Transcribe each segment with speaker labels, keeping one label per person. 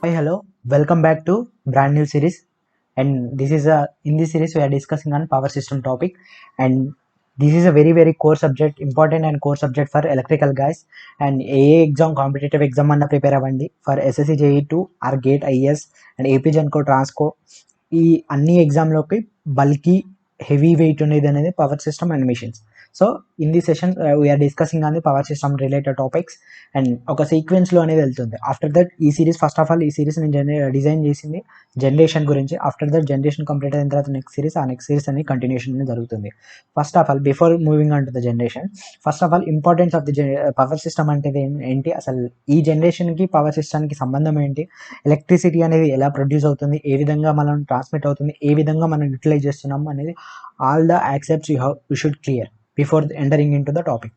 Speaker 1: Hi, hello. Welcome back to brand new series. And this is in this series we are discussing on power system topic. And this is a very core subject, important and core subject for electrical guys. And AA exam, competitive exam అన్న prepare అవ్వండి for SSC JE2 or GATE IES and AP GENCO TRANSCO ఈ అన్ని ఎగ్జామ్లోకి bulky heavy weight అనేది power system and machines. So in the session we are discussing on the power system related topics and ఒక సీక్వెన్స్లో అనేది వెళ్తుంది. ఆఫ్టర్ దట్ ఈ సిరీస్ ఫస్ట్ ఆఫ్ ఆల్ ఈ సిరీస్ నేను డిజైన్ చేసింది జనరేషన్ గురించి. ఆఫ్టర్ దట్ జనరేషన్ కంప్లీట్ అయిన తర్వాత నెక్స్ట్ సిరీస్ అని కంటిన్యూషన్ అనేది జరుగుతుంది. First of all before moving on to the generation, first of all importance of the power system అంటే ఏంటి, అసలు ఈ జనరేషన్కి పవర్ సిస్టమ్కి సంబంధం ఏంటి, ఎలక్ట్రిసిటీ అనేది ఎలా ప్రొడ్యూస్ అవుతుంది, ఏ విధంగా మనం ట్రాన్స్మిట్ అవుతుంది, ఏ విధంగా మనం యూటిలైజ్ చేస్తున్నాం అనేది all the accepts you should clear before entering in to the topic.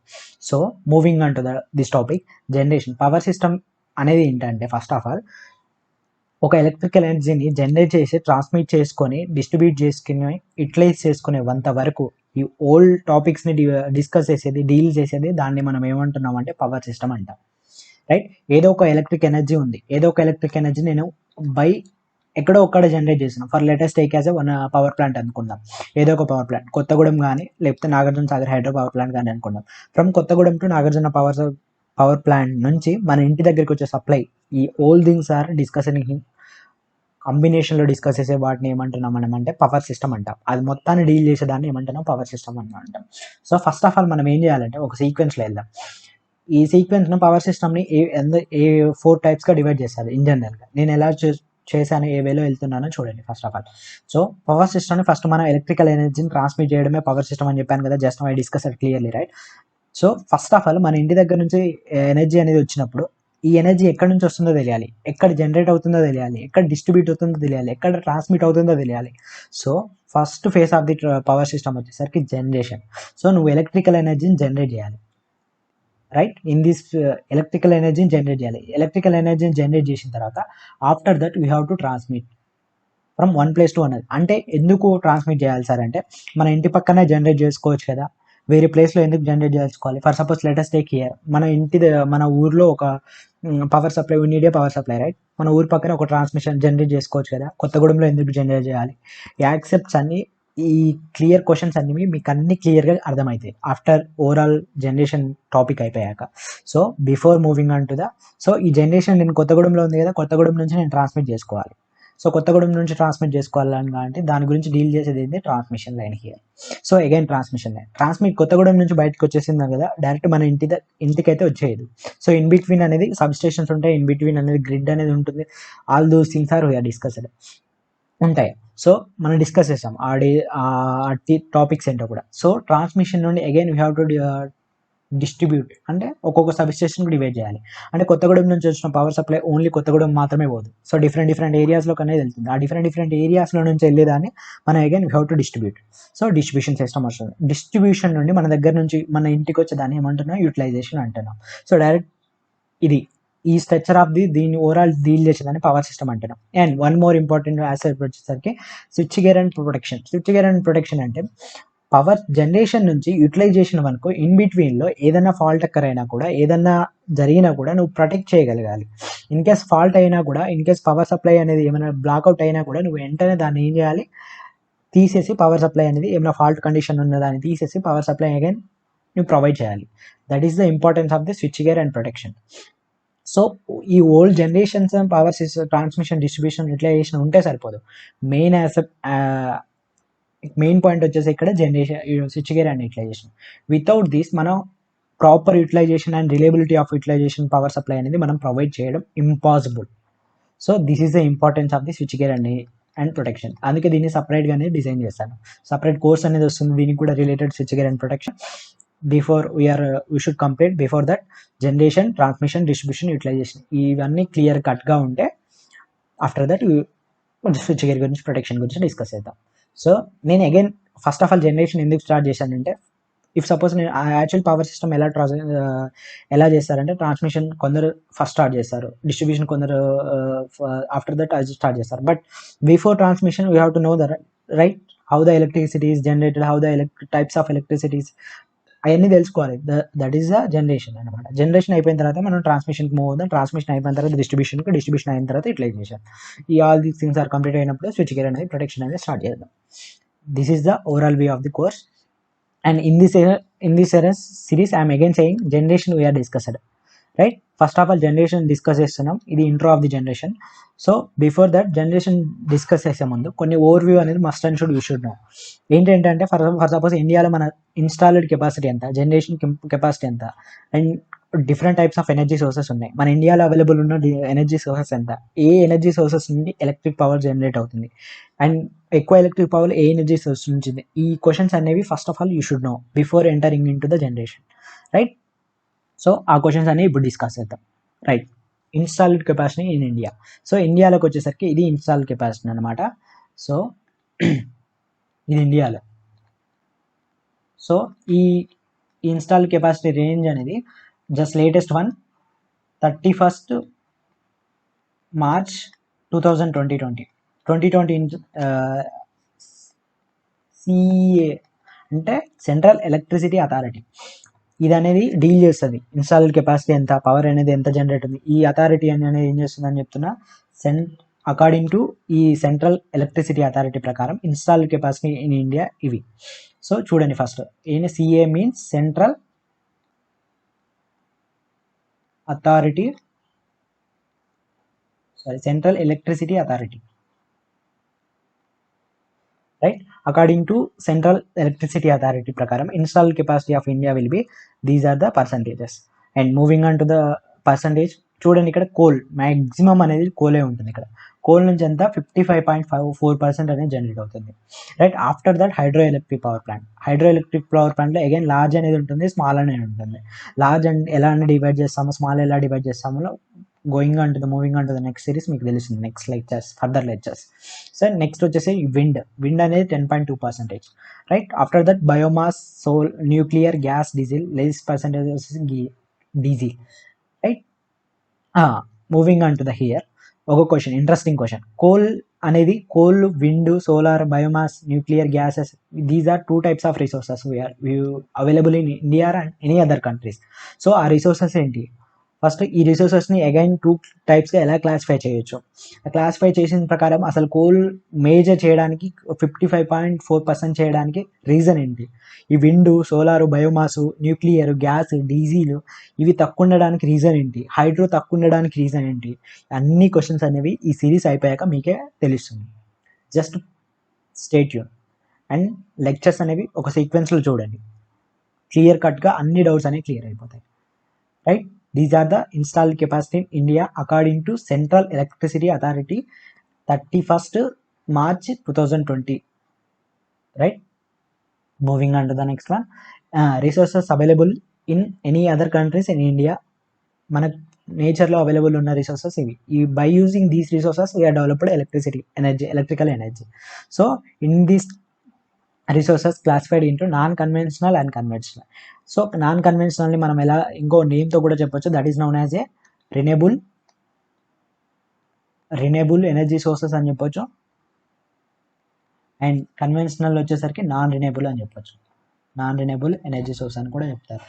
Speaker 1: So moving on to this topic, generation power system అనేది ఏంటంటే ఫస్ట్ ఆఫ్ ఆల్ ఒక ఎలక్ట్రికల్ ఎనర్జీని జనరేట్ చేసి ట్రాన్స్మిట్ చేసుకొని డిస్ట్రిబ్యూట్ చేసుకుని యూటిలైజ్ చేసుకునేంత వరకు ఈ ఓల్డ్ టాపిక్స్ని డిస్కస్ చేసేది, డీల్ చేసేది దాన్ని మనం ఏమంటున్నాం అంటే పవర్ సిస్టమ్ అంటాం. రైట్, ఏదో ఒక ఎలక్ట్రిక్ ఎనర్జీ ఉంది, ఏదో ఒక ఎలక్ట్రిక్ ఎనర్జీ నేను ఎక్కడో ఒక్కడ జనరేట్ చేస్తున్నాం. For latest take as one power plant అనుకుందాం, ఏదో ఒక పవర్ ప్లాంట్ కొత్తగూడెం కానీ లేకపోతే Nagarjuna Sagar hydro power plant కానీ అనుకుందాం. From Kothagudem to Nagarjuna power plant నుంచి మన ఇంటి దగ్గరికి వచ్చే సప్లై, ఈ ఓల్ థింగ్స్ ఆర్ డిస్కసింగ్ కాంబినేషన్లో డిస్కస్ చేసే వాటిని ఏమంటున్నాం మనం అంటే పవర్ సిస్టమ్ అంటాం. అది మొత్తాన్ని డీల్ చేసేదాన్ని ఏమంటున్నాం పవర్ సిస్టమ్ అని అంటాం. సో ఫస్ట్ ఆఫ్ ఆల్ మనం ఏం చేయాలంటే ఒక సీక్వెన్స్లో వెళ్దాం. ఈ సీక్వెన్స్ను పవర్ సిస్టమ్ని ఏ 4 టైప్స్గా డివైడ్ చేస్తారు ఇన్ జనరల్గా. నేను ఎలా చేశాను, ఏ వేలో వెళ్తున్నానో చూడండి. First of all so power సిస్టమ్ని ఫస్ట్ మనం ఎలక్ట్రికల్ ఎనర్జీని ట్రాన్స్మిట్ చేయడమే పవర్ సిస్టమ్ అని చెప్పాను కదా, just I discuss it clearly, right. So first of all మన ఇంటి దగ్గర నుంచి ఎనర్జీ అనేది వచ్చినప్పుడు ఈ ఎనర్జీ ఎక్కడి నుంచి వస్తుందో తెలియాలి, ఎక్కడ జనరేట్ అవుతుందో తెలియాలి, ఎక్కడ డిస్ట్రిబ్యూట్ అవుతుందో తెలియాలి, ఎక్కడ ట్రాన్స్మిట్ అవుతుందో తెలియాలి. So first face of the power system వచ్చేసరికి జనరేషన్. సో నువ్వు ఎలక్ట్రికల్ ఎనర్జీని జనరేట్ చేయాలి, రైట్. ఇన్ దిస్ ఎలక్ట్రికల్ ఎనర్జీని జనరేట్ చేయాలి. ఎలక్ట్రికల్ ఎనర్జీని జనరేట్ చేసిన తర్వాత after that we have to transmit from one place to another. అంటే ఎందుకు ట్రాన్స్మిట్ చేయాలి సార్ అంటే, మన ఇంటి పక్కనే జనరేట్ చేసుకోవచ్చు కదా, వేరే ప్లేస్లో ఎందుకు జనరేట్ చేసుకోవాలి. For suppose let us take here, మన ఊర్లో ఒక పవర్ సప్లై, నీడే పవర్ సప్లై, రైట్. మన ఊరి పక్కన ఒక ట్రాన్స్మిషన్ జనరేట్ చేసుకోవచ్చు కదా, కొత్తగూడెంలో ఎందుకు జనరేట్ చేయాలి. యాక్సెప్ట్స్ అన్ని, ఈ క్లియర్ క్వశ్చన్స్ అన్ని మీకు అన్ని క్లియర్గా అర్థమవుతాయి ఆఫ్టర్ ఓవరాల్ జనరేషన్ టాపిక్ అయిపోయాక. So before moving on to so ఈ జనరేషన్ నేను కొత్తగూడెంలో ఉంది కదా, కొత్తగూడెం నుంచి నేను ట్రాన్స్మిట్ చేసుకోవాలి. సో కొత్తగూడెం నుంచి ట్రాన్స్మిట్ చేసుకోవాలని అంటే దాని గురించి డీల్ చేసేది ఏంటి, transmission line here. So again transmission line, Kothagudem నుంచి బయటకు వచ్చేసింది కదా, డైరెక్ట్ మన ఇంటికైతే వచ్చేయదు. సో ఇన్ బిట్వీన్ అనేది సబ్ స్టేషన్స్ ఉంటాయి, ఇన్ బిట్వీన్ అనేది గ్రిడ్ అనేది ఉంటుంది. All those things are we are discussed ఉంటాయి. సో మనం డిస్కస్ చేస్తాం టాపిక్స్ ఏంటో కూడా. సో ట్రాన్స్మిషన్ నుండి again we have to distribute, అంటే ఒక్కొక్క సబ్ స్టేషన్కి డివైడ్ చేయాలి. అంటే కొత్తగూడెం నుంచి వచ్చిన పవర్ సప్లై ఓన్లీ కొత్తగూడెం మాత్రమే పోదు. సో డిఫరెంట్ ఏరియాస్లోకి అనేది వెళ్తుంది. ఆ డిఫరెంట్ ఏరియాస్లో నుంచి వెళ్ళేదాన్ని మనం again we have to distribute. So distribution system వస్తుంది. డిస్ట్రిబ్యూషన్ నుండి మన దగ్గర నుంచి మన ఇంటికి వచ్చేదాన్ని ఏమంటున్నాం, యూటిలైజేషన్ అంటున్నాం. సో డైరెక్ట్ ఇది ఈ స్ట్రక్చర్ ఆఫ్ దీన్ని ఓవరాల్ డీల్ చేసేదాన్ని పవర్ సిస్టమ్ అంటున్నాం. And one more important aspect వచ్చేసరికి switch gear and protection. Switch gear and protection అంటే పవర్ జనరేషన్ నుంచి యూటిలైజేషన్ వరకు ఇన్ బిట్వీన్లో ఏదైనా ఫాల్ట్ అక్కర్ అయినా కూడా, ఏదన్నా జరిగినా కూడా నువ్వు ప్రొటెక్ట్ చేయగలగాలి. ఇన్ కేస్ ఫాల్ట్ అయినా కూడా, ఇన్ కేస్ పవర్ సప్లై అనేది ఏమైనా బ్లాక్అవుట్ అయినా కూడా నువ్వు వెంటనే దాన్ని ఏం చేయాలి, తీసేసి పవర్ సప్లై అనేది ఏమైనా ఫాల్ట్ కండిషన్ ఉన్న దాన్ని తీసేసి పవర్ సప్లై అగైన్ నువ్వు ప్రొవైడ్ చేయాలి. That is the importance of the switch gear and protection. So ఈ old generations power system, transmission, distribution, utilisation ఉంటే సరిపోదు. మెయిన్ పాయింట్ వచ్చేసి ఇక్కడ generation, switch gear and utilisation. Without this మనం proper utilisation and reliability of utilisation power supply అనేది మనం provide చేయడం impossible. So this is the importance of the switch gear and protection. అందుకే దీన్ని సపరేట్గానే డిజైన్ చేస్తాను. Separate course అనేది వస్తుంది దీనికి కూడా, related switch gear and protection. Before we should complete before that generation, transmission, distribution, utilisation ఇవన్నీ clear కట్గా ఉంటే ఆఫ్టర్ దట్ స్విచ్ గేర్ గురించి, ప్రొటెక్షన్ గురించి డిస్కస్ చేద్దాం. సో నేను again first of all generation ఎందుకు స్టార్ట్ చేశానంటే, ఇఫ్ సపోజ్ నేను యాక్చువల్ పవర్ సిస్టమ్ ఎలా చేస్తారంటే, ట్రాన్స్మిషన్ కొందరు ఫస్ట్ స్టార్ట్ చేస్తారు, డిస్ట్రిబ్యూషన్ కొందరు ఆఫ్టర్ దట్ అది స్టార్ట్ చేస్తారు. But before transmission we have to know the right how the electricity is generated, how the types of electricities అవన్నీ తెలుసుకోవాలి. దట్ ఈస్ ద జనరేషన్ అనమాట. జనరేషన్ అయిపోయిన తర్వాత మనం ట్రాన్స్మిషన్కి మూవ్ అవుతాం. ట్రాన్స్మిషన్ అయిపోయిన తర్వాత డిస్ట్రిబ్యూషన్ అయిన తర్వాత యూటిలైజేషన్. ఈ all these things are complete అయినప్పుడు స్విచ్ గేర్ అనేది ప్రొటెక్షన్ అనేది స్టార్ట్ చేద్దాం. This is the overall view of the course. And in this series I'm again saying generation we are discussed, right? First of all generation discuss చేస్తున్నాం. ఇది intro of the generation. So before that generation discuss చేసే ముందు కొన్ని overview అనేది must and should you should know. ఏంటంటే for suppose ఇండియాలో మన installed capacity ఎంత, జనరేషన్ కెపాసిటీ ఎంత, and different types of energy sources ఉన్నాయి. మన ఇండియాలో అవైలబుల్ ఉన్న ఎనర్జీ సోర్సెస్ ఎంత, ఏ ఎనర్జీ సోర్సెస్ నుండి ఎలక్ట్రిక్ పవర్ జనరేట్ అవుతుంది, అండ్ ఎక్కువ ఎలక్ట్రిక్ పవర్ ఏ ఎనర్జీ సోర్స్ నుంచి. ఈ క్వశ్చన్స్ అనేవి first of all you should know before entering in to the generation, right? So ఆ క్వశ్చన్స్ అనేవి ఇప్పుడు డిస్కస్ చేద్దాం, right? Installed capacity in India. So ఇండియాలోకి వచ్చేసరికి ఇది ఇన్స్టాల్డ్ కెపాసిటీ అనమాట. సో ఇది ఇండియాలో. సో ఈ ఇన్స్టాల్డ్ కెపాసిటీ రేంజ్ అనేది just latest one 31st March 2020 CEA అంటే సెంట్రల్ ఎలక్ట్రిసిటీ అథారిటీ. ఇది అనేది డీల్ చేస్తుంది ఇన్స్టాల్డ్ కెపాసిటీ ఎంత, పవర్ అనేది ఎంత జనరేట్ ఉంది. ఈ అథారిటీ అనేది ఏం చేస్తుంది అని చెప్తున్నా, అకార్డింగ్ టు ఈ సెంట్రల్ ఎలక్ట్రిసిటీ అథారిటీ ప్రకారం ఇన్స్టాల్డ్ కెపాసిటీ ఇన్ ఇండియా ఇవి. సో చూడండి, first CA means central authority, central electricity authority, right? According to Central Electricity Authority prakaram installed capacity of India will be, these are the percentages. And moving on to the percentage, చూడండి ఇక్కడ coal maximum అనేది కోలే ఉంటుంది. ఇక్కడ coal నుంచి అంతా 55.54% అనేది generate అవుతుంది, right? After that hydro electric power ప్లాంట్లో అగైన్ లార్జ్ అనేది ఉంటుంది, స్మాల్ అనేది ఉంటుంది. లార్జ్ అండ్ ఎలా డివైడ్ చేస్తామో, స్మాల్ ఎలా డివైడ్ చేస్తామో moving on to the next series మీకు తెలుస్తుంది, next lectures, further lectures. So next వచ్చేసి విండ్ అనేది 10.2%, right? After that biomass, solar, nuclear, gas, diesel, less percentage వచ్చేసి diesel, right? Moving on to the here ఒక question, interesting question. Coal, wind, solar, biomass, nuclear, gases, these are 2 types of resources available in India and any other countries. So ఆ resources ఏంటి? First ఈ రిసోర్సెస్ని again 2 typesగా ఎలా classify చేయొచ్చు? Classify చేసిన ప్రకారం అసలు కోల్ మేజర్ చేయడానికి 55.4% చేయడానికి రీజన్ ఏంటి? ఈ wind, solar, biomass, nuclear, gas, diesel ఇవి తక్కువ ఉండడానికి రీజన్ ఏంటి? హైడ్రో తక్కువ ఉండడానికి రీజన్ ఏంటి? అన్ని క్వశ్చన్స్ అనేవి ఈ సిరీస్ అయిపోయాక మీకే తెలుస్తుంది. Just stay tune and lectures అనేవి ఒక సీక్వెన్స్లో చూడండి, క్లియర్ కట్గా అన్ని డౌట్స్ అనేవి క్లియర్ అయిపోతాయి, right? These are the installed capacity in India according to Central Electricity Authority 31st March 2020, right? Moving on to the next one, resources available in any other countries in India. మన నేచర్లో available ఉన్న resources ఇవి. By using these resources we are developed electrical energy. So in these resources classified into non conventional and conventional. So non కన్వెన్షనల్ని మనం ఎలా ఇంకో నేమ్తో కూడా చెప్పొచ్చు, that is known as a renewable energy sources అని చెప్పొచ్చు. అండ్ కన్వెన్షనల్ వచ్చేసరికి నాన్ రినెబుల్ అని చెప్పొచ్చు, నాన్ రినెబుల్ ఎనర్జీ సోర్స్ అని కూడా చెప్తారు,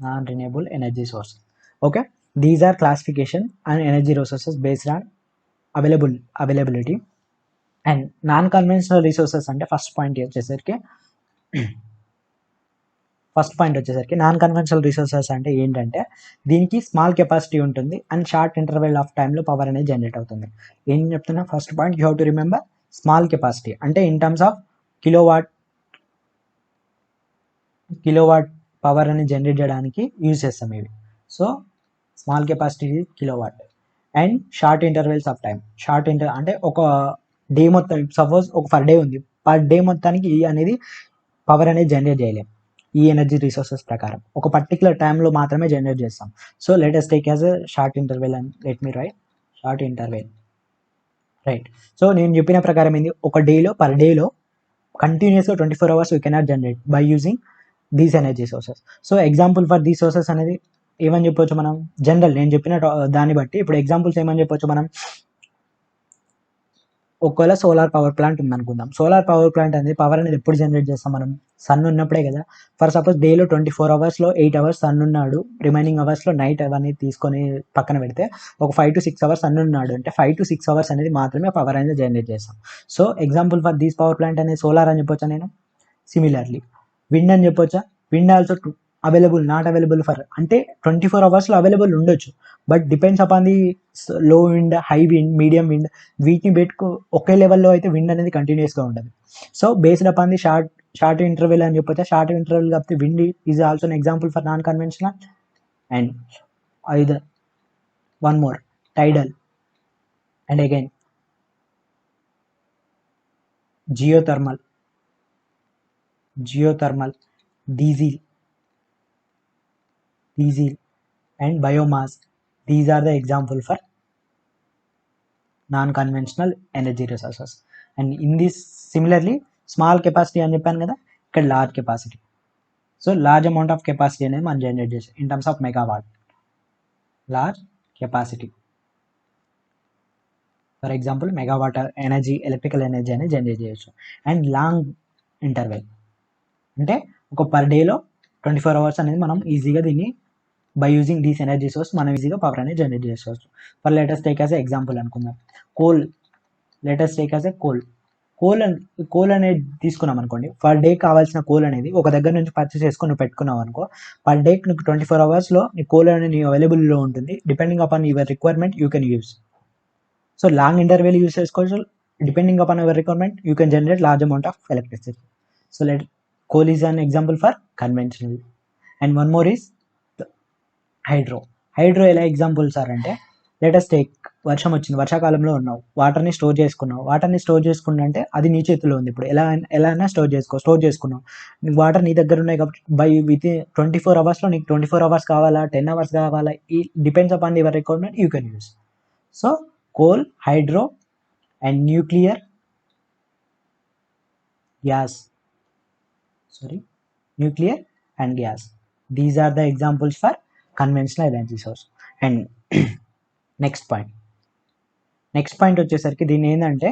Speaker 1: non renewable energy source. Okay, these are classification and energy resources based on availability. And non conventional resources అంటే first point వచ్చేసరికి నాన్ కన్వెన్షనల్ రిసోర్సెస్ అంటే ఏంటంటే దీనికి స్మాల్ కెపాసిటీ ఉంటుంది అండ్ షార్ట్ ఇంటర్వెల్ ఆఫ్ టైంలో పవర్ అనేది జనరేట్ అవుతుంది. ఏం చెప్తున్నా, first point you have to remember small capacity అంటే in terms of kilowatt power అనేది జనరేట్ చేయడానికి యూజ్ చేస్తాం ఇవి. So small capacity kilowatt. And short intervals of time, అంటే ఒక డే మొత్తం, సపోజ్ ఒక పర్ డే ఉంది, పర్ డే మొత్తానికి ఈ అనేది పవర్ అనేది జనరేట్ చేయలేం. ఈ ఎనర్జీ రిసోర్సెస్ ప్రకారం ఒక పర్టికులర్ టైంలో మాత్రమే జనరేట్ చేస్తాం. So let us take as a short interval and let me right short interval, right? So నేను చెప్పిన ప్రకారం ఏంది, ఒక డేలో పర్ డేలో కంటిన్యూస్గా 24 hours we cannot generate by using these energy sources. So example for these sources అనేది ఏమని చెప్పొచ్చు మనం? జనరల్ నేను చెప్పిన దాన్ని బట్టి ఇప్పుడు ఎగ్జాంపుల్స్ ఏమని చెప్పొచ్చు మనం? ఒకవేళ సోలార్ పవర్ ప్లాంట్ ఉందనుకుందాం. సోలార్ పవర్ ప్లాంట్ అనేది పవర్ అనేది ఎప్పుడు జనరేట్ చేస్తాం మనం? సన్ ఉన్నప్పుడే కదా. ఫర్ సపోజ్ డేలో 24 అవర్స్లో 8 అవర్స్ సన్ ఉన్నాడు, రిమైనింగ్ అవర్స్లో నైట్ అవన్నీ తీసుకొని పక్కన పెడితే ఒక 5 to 6 అవర్స్ సన్ ఉన్నాడు అంటే 5 to 6 అవర్స్ అనేది మాత్రమే పవర్ అనేది జనరేట్ చేస్తాం. So example for these power plant అనేది సోలార్ అని చెప్పొచ్చా నేను? సిమిలర్లీ విండ్ అని చెప్పొచ్చా? Wind also available, not available for, అంటే 24 అవర్స్లో అవైలబుల్ ఉండొచ్చు, but depends upon the low wind, high wind, medium wind, వీటిని పెట్టుకో ఒకే లెవెల్లో అయితే విండ్ అనేది కంటిన్యూస్గా ఉంటుంది. So based upon the short interval అని చెప్పొచ్చా? షార్ట్ ఇంటర్వెల్ కాకపోతే wind is also an example for non conventional. And either one more, టైడల్, and again geothermal, diesel and biomass. These are the example for non-conventional energy resources. And in this similarly small capacity అని చెప్పాను కదా, ఇక్కడ large capacity. So large amount of capacity అనేది మనం generate చేసాం in terms of megawatt. Large capacity for example megawatt energy, electrical energy అనేది generate చేయొచ్చు. And long interval అంటే ఒక పర్ డేలో 24 అవర్స్ అనేది మనం ఈజీగా దీన్ని by using these energy source మనం ఈజీగా పవర్ అనేది జనరేట్ చేసుకోవచ్చు. For let us take as example అనుకుందాం coal. Let us take as coal అనేది తీసుకున్నాం అనుకోండి. పర్ డే కావాల్సిన కోల్ అనేది ఒక దగ్గర నుంచి పర్చేస్ చేసుకొని నువ్వు పెట్టుకున్నావు అనుకో, పర్ డే నీకు 24 అవర్స్లో నీ కోల్ అనేది నీ అవైలబుల్లో ఉంటుంది. Depending upon your requirement you can use. So long interval use చేసుకోవచ్చు. Depending upon your requirement you can generate large amount of electricity. So coal is an example for conventional. And one more is hydro. ఎలా examples sir అంటే, let us take వర్షం వచ్చింది, వర్షాకాలంలో ఉన్నావు, వాటర్ని store చేసుకున్నావు. వాటర్ని స్టోర్ చేసుకున్నా అంటే అది నీ చేతిలో ఉంది. ఇప్పుడు ఎలా అయినా స్టోర్ చేసుకున్నావు. వాటర్ నీ దగ్గర ఉన్నాయి కాబట్టి విత్ 24 అవర్స్లో నీకు 24 అవర్స్ కావాలా, 10 అవర్స్ కావాలా, ఈ depends upon your requirement you can use. So coal, hydro and nuclear and gas. These are the examples for conventional energy source. And next point వచ్చేసరికి దీని ఏంటంటే,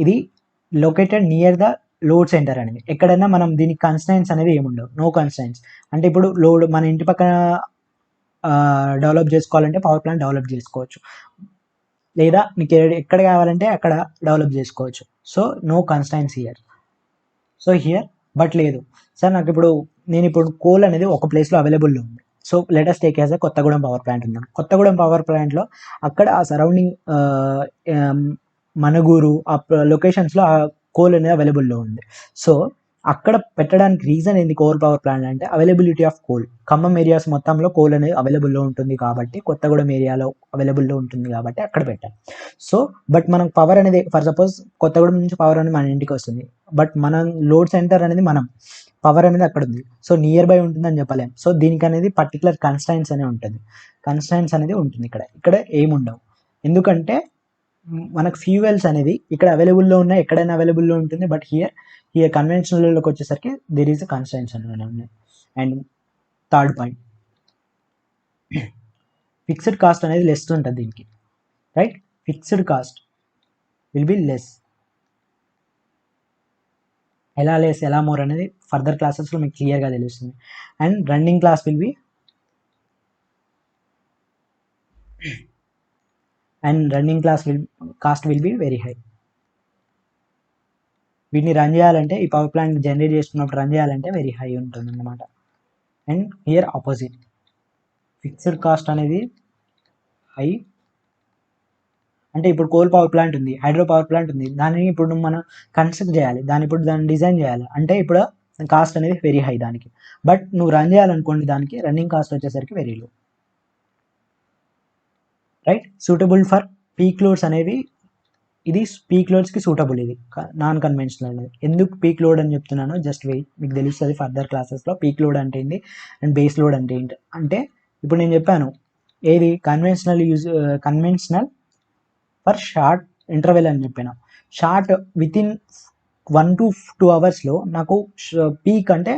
Speaker 1: ఇది located near the load centre అనేది. ఎక్కడైనా మనం దీనికి కన్స్ట్రైంట్స్ అనేది ఏముండవు, నో కన్స్ట్రైంట్స్. అంటే ఇప్పుడు లోడ్ మన ఇంటి పక్కన డెవలప్ చేసుకోవాలంటే పవర్ ప్లాంట్ డెవలప్ చేసుకోవచ్చు, లేదా నీకు ఎక్కడ కావాలంటే అక్కడ డెవలప్ చేసుకోవచ్చు. So no constraints here. So here but లేదు సార్, నాకు నేను ఇప్పుడు కోల్ అనేది ఒక ప్లేస్లో అవైలబుల్లో ఉంది. So let us take as Kothagudem power plant ఉన్నాను. కొత్తగూడెం పవర్ ప్లాంట్లో అక్కడ ఆ సరౌండింగ్ మనుగూరు ఆ లొకేషన్స్లో ఆ కోల్ అనేది అవైలబుల్లో ఉంది. సో అక్కడ పెట్టడానికి రీజన్ ఏంది కోల్ పవర్ ప్లాంట్ అంటే, availability of coal. Khammam areas మొత్తంలో కోల్ అనేది అవైలబుల్లో ఉంటుంది కాబట్టి, కొత్తగూడెం ఏరియాలో అవైలబుల్లో ఉంటుంది కాబట్టి అక్కడ పెట్టాలి. సో బట్ మనం పవర్ అనేది ఫర్ సపోజ్ కొత్తగూడెం నుంచి పవర్ అనేది మన ఇంటికి వస్తుంది, బట్ మన లోడ్ సెంటర్ అనేది పవర్ అనేది అక్కడ ఉంది. సో నియర్ బై ఉంటుందని చెప్పలేం. సో దీనికి అనేది పర్టికులర్ కన్స్ట్రైంట్స్ అనేది ఉంటుంది. ఇక్కడ ఏముండవు, ఎందుకంటే మనకు ఫ్యూయల్స్ అనేది ఇక్కడ అవైలబుల్లో ఉన్నాయి, ఎక్కడైనా అవైలబుల్లో ఉంటుంది. బట్ హియర్ కన్వెన్షనల్లోకి వచ్చేసరికి దేర్ ఈజ్ అ కన్స్ట్రైంట్స్ అనేవి ఉన్నాయి. And third point, fixed cost అనేది లెస్ ఉంటుంది దీనికి, right? Fixed cost will be less. ఎలా లెస్, ఎలా మోర్ అనేది ఫర్దర్ క్లాసెస్లో మీకు క్లియర్గా తెలుస్తుంది. And running cost will be very high. వీటిని రన్ చేయాలంటే, ఈ పవర్ ప్లాంట్ జనరేట్ చేసుకున్నప్పుడు రన్ చేయాలంటే వెరీ హై ఉంటుంది అన్నమాట. And here opposite, fixed cost అనేది హై. అంటే ఇప్పుడు కోల్ పవర్ ప్లాంట్ ఉంది, హైడ్రో పవర్ ప్లాంట్ ఉంది, దానిని ఇప్పుడు మనం కన్స్ట్రక్ట్ చేయాలి, దాన్ని డిజైన్ చేయాలి అంటే ఇప్పుడు కాస్ట్ అనేది వెరీ హై దానికి. బట్ నువ్వు రన్ చేయాలనుకోండి, దానికి రన్నింగ్ కాస్ట్ వచ్చేసరికి very low, right? Suitable for peak loads అనేవి, ఇది పీక్ లోడ్స్కి సూటబుల్. ఇది నాన్ కన్వెన్షనల్ అనేది. ఎందుకు పీక్ లోడ్ అని చెప్తున్నానో జస్ట్ వెయిట్, మీకు తెలుస్తుంది ఫర్దర్ క్లాసెస్లో. పీక్ లోడ్ అంటే ఏంటి అండ్ బేస్ లోడ్ అంటే ఏంటి అంటే, ఇప్పుడు నేను చెప్పాను ఏది కన్వెన్షనల్ ఫర్ షార్ట్ ఇంటర్వెల్ అని చెప్పాను. షార్ట్ విత్ ఇన్ 1 to 2 అవర్స్లో నాకు పీక్ అంటే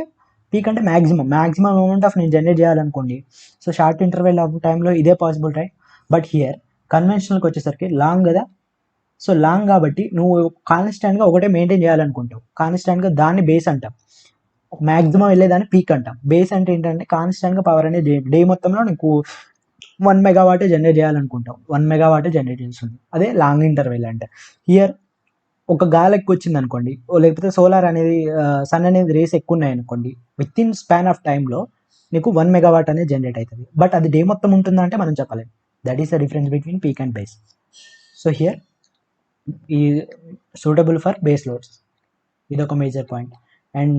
Speaker 1: మ్యాక్సిమం అమౌంట్ ఆఫ్ నేను జనరేట్ చేయాలనుకోండి. సో షార్ట్ ఇంటర్వెల్ ఆఫ్ టైంలో ఇదే పాసిబుల్, రైట్? బట్ హియర్ కన్వెన్షనల్కి వచ్చేసరికి లాంగ్ కదా, సో లాంగ్ కాబట్టి నువ్వు కాన్స్టాంట్గా ఒకటే మెయింటైన్ చేయాలనుకుంటావు, కాన్స్టాంట్గా దాన్ని బేస్ అంటాం, మ్యాక్సిమం వెళ్ళేదాన్ని పీక్ అంటాం. బేస్ అంటే ఏంటంటే కాన్స్టాంట్గా పవర్ అనేది డే మొత్తంలో నీకు 1 మెగావాట్ జనరేట్ చేయాలనుకుంటాం, 1 మెగావాట్ జనరేట్ చేస్తుంది. అదే లాంగ్ ఇంటర్వెల్ అంటే. హియర్ ఒక గాలి ఎక్కువ వచ్చింది అనుకోండి, లేకపోతే సోలార్ అనేది సన్ అనేది రేస్ ఎక్కువ ఉన్నాయి అనుకోండి, విత్ ఇన్ స్పాన్ ఆఫ్ టైంలో నీకు 1 మెగావాట్ అనేది జనరేట్ అవుతుంది. బట్ అది డే మొత్తం ఉంటుందా అంటే మనం చెప్పలేము. That is the difference between peak and base. So here ఈ సూటబుల్ ఫర్ బేస్ లోడ్స్, ఇది ఒక major point. And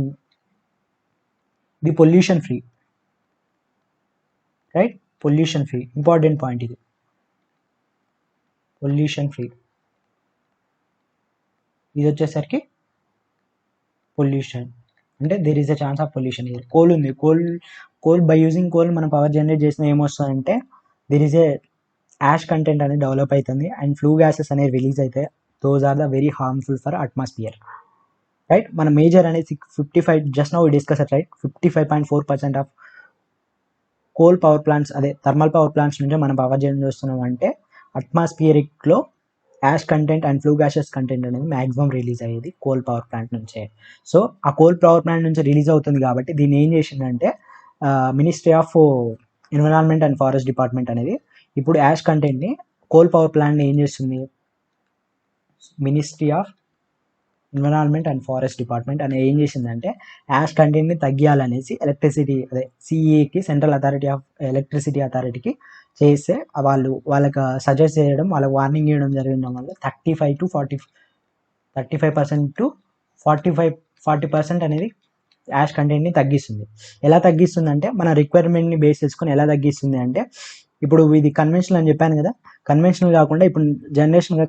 Speaker 1: the pollution free, right, pollution free important point ఇది. పొల్యూషన్ ఫ్రీ ఇది వచ్చేసరికి పొల్యూషన్ అంటే there is a chance of pollution. ఇది coal ఉంది, coal by using coal మనం పవర్ జనరేట్ చేసిన ఏమొస్తుందంటే there is a ash content అనేది డెవలప్ అవుతుంది అండ్ ఫ్లూ గ్యాసెస్ అనేవి రిలీజ్ అవుతాయి. Those are the very harmful for atmosphere, right. మన మేజర్ అనేది 55 just now discuss right, 55.4% of coal power plants, అదే థర్మల్ పవర్ ప్లాంట్స్ నుంచి మనం పవర్ జనరేట్ చేస్తున్నాం అంటే అట్మాస్ఫియరిక్లో ash content and flue gases content అనేది మ్యాక్సిమం రిలీజ్ అయ్యేది కోల్ పవర్ ప్లాంట్ నుంచే. సో ఆ కోల్ పవర్ ప్లాంట్ నుంచి రిలీజ్ అవుతుంది కాబట్టి దీన్ని ఏం చేసిందంటే ministry of environment and forest department అనేది ఇప్పుడు యాష్ కంటెంట్ని కోల్ పవర్ ప్లాంట్ని ఏం చేస్తుంది, ministry of environment and forest department అనేది ఏం చేసిందంటే యాష్ కంటెంట్ని తగ్గియాలనేసి ఎలక్ట్రిసిటీ అదే సిఈకి, సెంట్రల్ అథారిటీ ఆఫ్ ఎలక్ట్రిసిటీ అథారిటీకి చేస్తే వాళ్ళకి సజెస్ట్ చేయడం, వాళ్ళకి వార్నింగ్ ఇవ్వడం జరగడం వల్ల 35% టు 40% అనేది యాష్ కంటెంట్ని తగ్గిస్తుంది. ఎలా తగ్గిస్తుంది అంటే మన రిక్వైర్మెంట్ని బేస్ చేసుకొని ఎలా తగ్గిస్తుంది అంటే, ఇప్పుడు ఇది కన్వెన్షనల్ అని చెప్పాను కదా, కన్వెన్షనల్ కాకుండా ఇప్పుడు జనరేషన్గా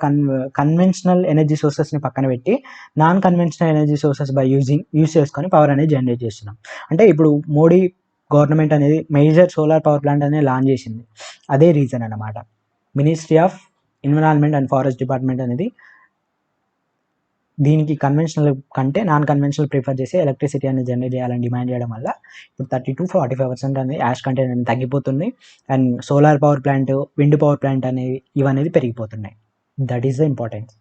Speaker 1: కన్వెన్షనల్ ఎనర్జీ సోర్సెస్ని పక్కన పెట్టి non conventional energy sources use చేసుకొని పవర్ అనేది జనరేట్ చేస్తున్నాం. అంటే ఇప్పుడు మోడీ గవర్నమెంట్ అనేది మేజర్ సోలార్ పవర్ ప్లాంట్ అనేది లాంచ్ చేసింది. అదే రీజన్ అన్నమాట. Ministry of environment and forest department అనేది దీనికి కన్వెన్షనల్ కంటే నాన్ కన్వెన్షనల్ ప్రిఫర్ చేసి ఎలక్ట్రిసిటీ అనేది జనరేట్ చేయాలని డిమాండ్ చేయడం వల్ల ఇప్పుడు 30 to 45% అనేది యాష్ కంటెంట్ అనేది తగ్గిపోతుంది and solar power plant, wind power plant అనేవి ఇవనేది పెరిగిపోతున్నాయి. That is the importance.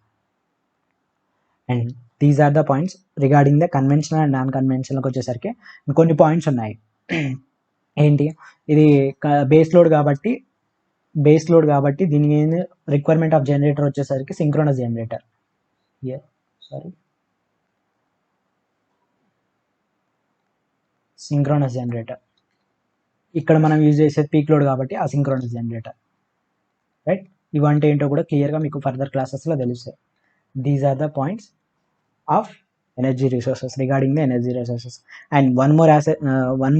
Speaker 1: And these are the points regarding the conventional and non కన్వెన్షనల్కి వచ్చేసరికి ఇంకొన్ని పాయింట్స్ ఉన్నాయి. ఏంటి, ఇది బేస్ లోడ్ కాబట్టి దీనికి రిక్వైర్మెంట్ ఆఫ్ జనరేటర్ వచ్చేసరికి సింక్రోనస్ జనరేటర్. సింక్రోనస్ జనరేటర్ ఇక్కడ మనం యూజ్ చేసేది పీక్ లోడ్ కాబట్టి ఆ సింక్రోనస్ జనరేటర్, రైట్. ఇవంటే ఏంటో కూడా క్లియర్గా మీకు ఫర్దర్ క్లాసెస్లో తెలుస్తాయి. These are the points of energy resources, regarding the energy resources. And one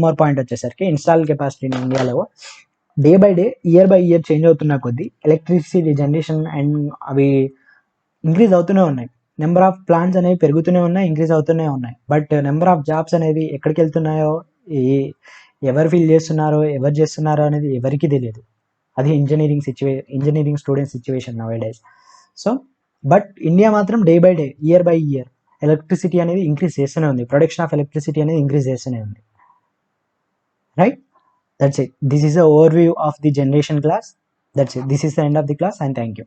Speaker 1: more point వచ్చేసరికి ఇన్స్టాల్ కెపాసిటీ ఇన్ ఇండియాలో day by day, year by year change అవుతున్న కొద్దీ ఎలక్ట్రిసిటీ జనరేషన్ అండ్ అవి ఇంక్రీజ్ అవుతూనే ఉన్నాయి. నెంబర్ ఆఫ్ ప్లాంట్స్ అనేవి పెరుగుతూనే ఉన్నాయి, ఇంక్రీజ్ అవుతూనే ఉన్నాయి. బట్ నెంబర్ ఆఫ్ జాబ్స్ అనేవి ఎక్కడికి వెళ్తున్నాయో, ఎవరు ఫిల్ చేస్తున్నారో, ఎవరు చేస్తున్నారో అనేది ఎవరికి తెలియదు. అది engineering student situation now days. So but India మాత్రం day by day, year by year electricity అనేది ఇంక్రీజ్ చేస్తూనే ఉంది, ప్రొడక్షన్ ఆఫ్ ఎలక్ట్రిసిటీ అనేది ఇంక్రీజ్ చేస్తూనే ఉంది, right. That's it. This is an overview of the generation class. That's it. This is the end of the class and thank you.